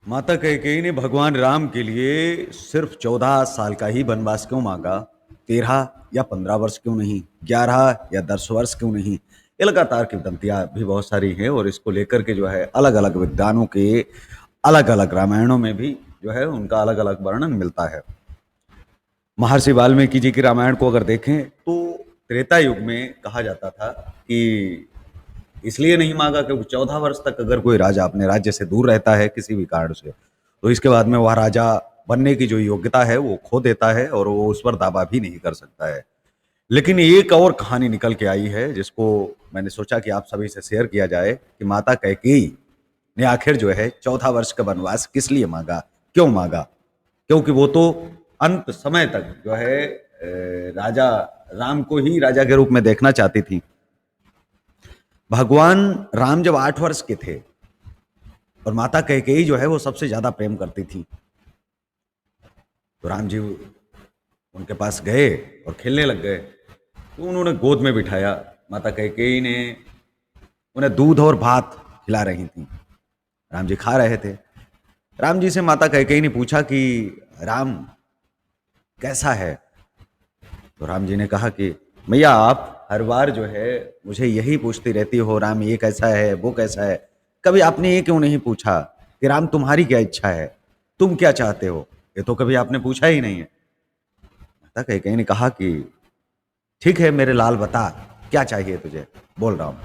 माता कैकेयी ने भगवान राम के लिए सिर्फ 14 साल का ही वनवास क्यों मांगा? 13 या 15 वर्ष क्यों नहीं? 11 या 10 वर्ष क्यों नहीं? ये लगातार किंवदंतियां भी बहुत सारी हैं और इसको लेकर के जो है अलग अलग विद्वानों के अलग अलग रामायणों में भी जो है उनका अलग अलग वर्णन मिलता है। महर्षि वाल्मीकि जी की रामायण को अगर देखें तो त्रेता युग में कहा जाता था कि इसलिए नहीं मांगा क्योंकि 14 वर्ष तक अगर कोई राजा अपने राज्य से दूर रहता है किसी भी कारण से, तो इसके बाद में वह राजा बनने की जो योग्यता है वो खो देता है और वो उस पर दावा भी नहीं कर सकता है। लेकिन एक और कहानी निकल के आई है जिसको मैंने सोचा कि आप सभी से शेयर किया जाए कि माता कैकेयी ने आखिर जो है 14 वर्ष का वनवास किस लिए मांगा, क्यों मांगा? क्योंकि वो तो अंत समय तक जो है राजा राम को ही राजा के रूप में देखना चाहती थी। भगवान राम जब 8 वर्ष के थे और माता कैकेयी जो है वो सबसे ज्यादा प्रेम करती थी, तो राम जी उनके पास गए और खेलने लग गए, तो उन्होंने गोद में बिठाया। माता कैकेयी ने उन्हें दूध और भात खिला रही थी। राम जी खा रहे थे। राम जी से माता कैकेयी ने पूछा कि राम कैसा है? तो राम जी ने कहा कि मैया आप हर बार जो है मुझे यही पूछती रहती हो, राम ये कैसा है वो कैसा है, कभी आपने ये क्यों नहीं पूछा कि राम तुम्हारी क्या इच्छा है, तुम क्या चाहते हो? ये तो कभी आपने पूछा ही नहीं है। माता कैकेयी ने कहा कि ठीक है मेरे लाल बता क्या चाहिए तुझे, बोल रहा हूं।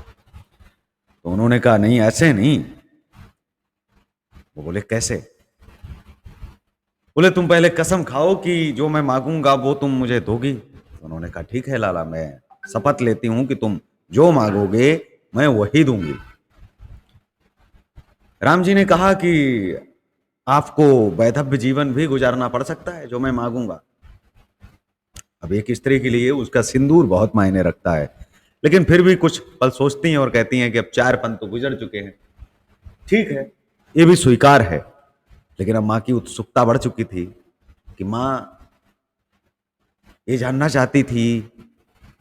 तो उन्होंने कहा नहीं ऐसे नहीं। वो बोले कैसे? बोले तुम पहले कसम खाओ कि जो मैं मांगूंगा वो तुम मुझे दोगी। तो उन्होंने कहा ठीक है लाला, मैं शपथ लेती हूं कि तुम जो मांगोगे मैं वही दूंगी। राम जी ने कहा कि आपको वैधव्य जीवन भी गुजारना पड़ सकता है जो मैं मांगूंगा। अब एक स्त्री के लिए उसका सिंदूर बहुत मायने रखता है, लेकिन फिर भी कुछ पल सोचती हैं और कहती हैं कि अब 4 पंथ तो गुजर चुके हैं, ठीक है ये भी स्वीकार है। लेकिन अब मां की उत्सुकता बढ़ चुकी थी कि मां ये जानना चाहती थी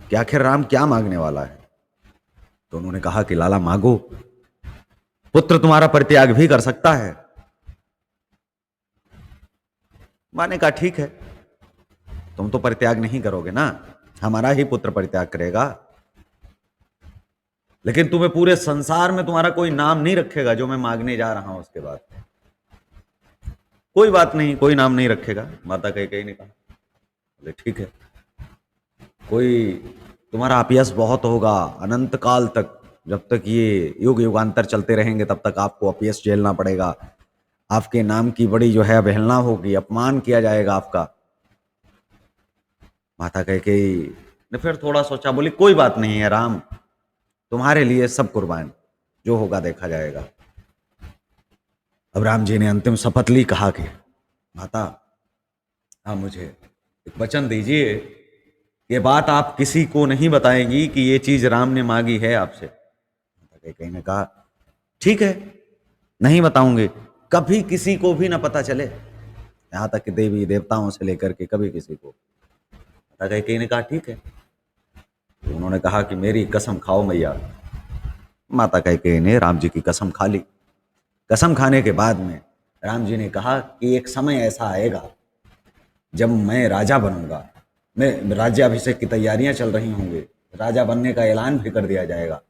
कि आखिर राम क्या मांगने वाला है। तो उन्होंने कहा कि लाला मांगो, पुत्र तुम्हारा परित्याग भी कर सकता है। मां ने कहा ठीक है, तुम तो परित्याग नहीं करोगे ना, हमारा ही पुत्र परित्याग करेगा, लेकिन तुम्हें पूरे संसार में तुम्हारा कोई नाम नहीं रखेगा जो मैं मांगने जा रहा हूं उसके बाद। कोई बात नहीं, कोई नाम नहीं रखेगा, माता कैकेयी ने कहा। बोले ठीक है, कोई तुम्हारा अपयश बहुत होगा अनंत काल तक, जब तक ये युग युगांतर चलते रहेंगे तब तक आपको अपयश झेलना पड़ेगा, आपके नाम की बड़ी जो है अवहेलना होगी, अपमान किया जाएगा आपका। माता कैकेयी ने फिर थोड़ा सोचा, बोली कोई बात नहीं है राम, तुम्हारे लिए सब कुर्बान, जो होगा देखा जाएगा। अब राम जी ने अंतिम शपथ ली, कहा कि माता आप मुझे एक वचन दीजिए, ये बात आप किसी को नहीं बताएंगी कि ये चीज राम ने मांगी है आपसे। माता कैकेयी ने कहा ठीक है, नहीं बताऊंगी, कभी किसी को भी ना पता चले, यहां तक कि देवी देवताओं से लेकर के कभी किसी को। माता कैकेयी ने कहा ठीक है। तो उन्होंने कहा कि मेरी कसम खाओ मैया। माता कैकेयी ने राम जी की कसम खा ली। कसम खाने के बाद में राम जी ने कहा कि एक समय ऐसा आएगा जब मैं राजा बनूंगा, मैं राज्याभिषेक की तैयारियां चल रही होंगी, राजा बनने का ऐलान भी कर दिया जाएगा,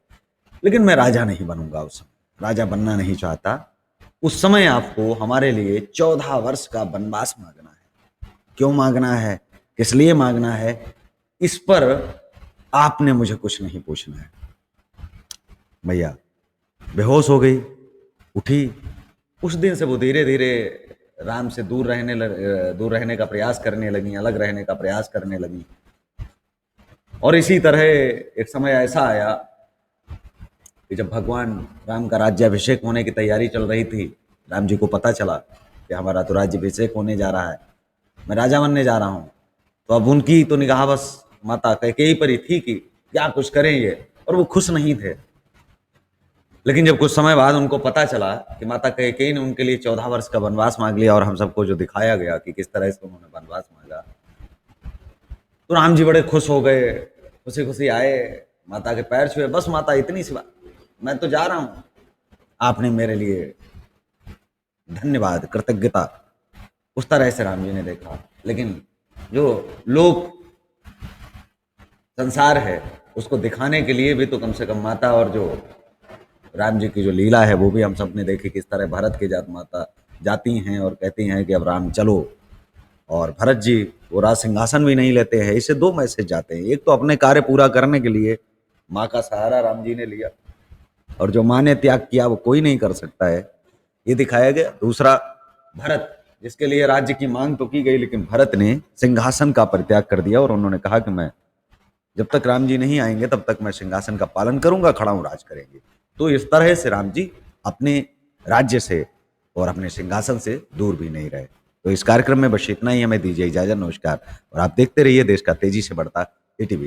लेकिन मैं राजा नहीं बनूंगा, उस समय राजा बनना नहीं चाहता। उस समय आपको हमारे लिए 14 वर्ष का वनवास मांगना है। क्यों मांगना है, किस लिए मांगना है, इस पर आपने मुझे कुछ नहीं पूछना है। भैया बेहोश हो गई, उठी। उस दिन से वो धीरे धीरे राम से दूर रहने का प्रयास करने लगी, अलग रहने का प्रयास करने लगी। और इसी तरह एक समय ऐसा आया कि जब भगवान राम का राज्याभिषेक होने की तैयारी चल रही थी, राम जी को पता चला कि हमारा तो राज्याभिषेक होने जा रहा है, मैं राजा बनने जा रहा हूँ। तो अब उनकी तो निगाह बस माता कैकेयी पर ही थी कि क्या कुछ करें ये, और वो खुश नहीं थे। लेकिन जब कुछ समय बाद उनको पता चला कि माता कैकेयी ने उनके लिए 14 वर्ष का वनवास मांग लिया और हम सबको जो दिखाया गया कि किस तरह से उन्होंने वनवास मांगा, तो राम जी बड़े खुश हो गए, खुशी खुशी आए, माता के पैर छुए, बस माता इतनी सी बात, मैं तो जा रहा हूं, आपने मेरे लिए धन्यवाद, कृतज्ञता, उस तरह से राम जी ने देखा। लेकिन जो लोक संसार है उसको दिखाने के लिए भी तो कम से कम माता और जो राम जी की जो लीला है वो भी हम सब ने देखी, किस तरह भरत की जात माता जाती हैं और कहती हैं कि अब राम चलो, और भरत जी वो राज सिंहासन भी नहीं लेते हैं। इससे दो मैसेज जाते हैं, एक तो अपने कार्य पूरा करने के लिए माँ का सहारा राम जी ने लिया, और जो माँ ने त्याग किया वो कोई नहीं कर सकता है, ये दिखाया गया। दूसरा, भरत जिसके लिए राज्य की मांग तो की गई, लेकिन भरत ने सिंहासन का परित्याग कर दिया और उन्होंने कहा कि मैं जब तक राम जी नहीं आएंगे तब तक मैं सिंहासन का पालन करूंगा, खड़ा हूं, राज करेंगे। तो इस तरह से राम जी अपने राज्य से और अपने सिंहासन से दूर भी नहीं रहे। तो इस कार्यक्रम में बस इतना ही, हमें दीजिए इजाजत, नमस्कार। और आप देखते रहिए देश का तेजी से बढ़ता एटीवी।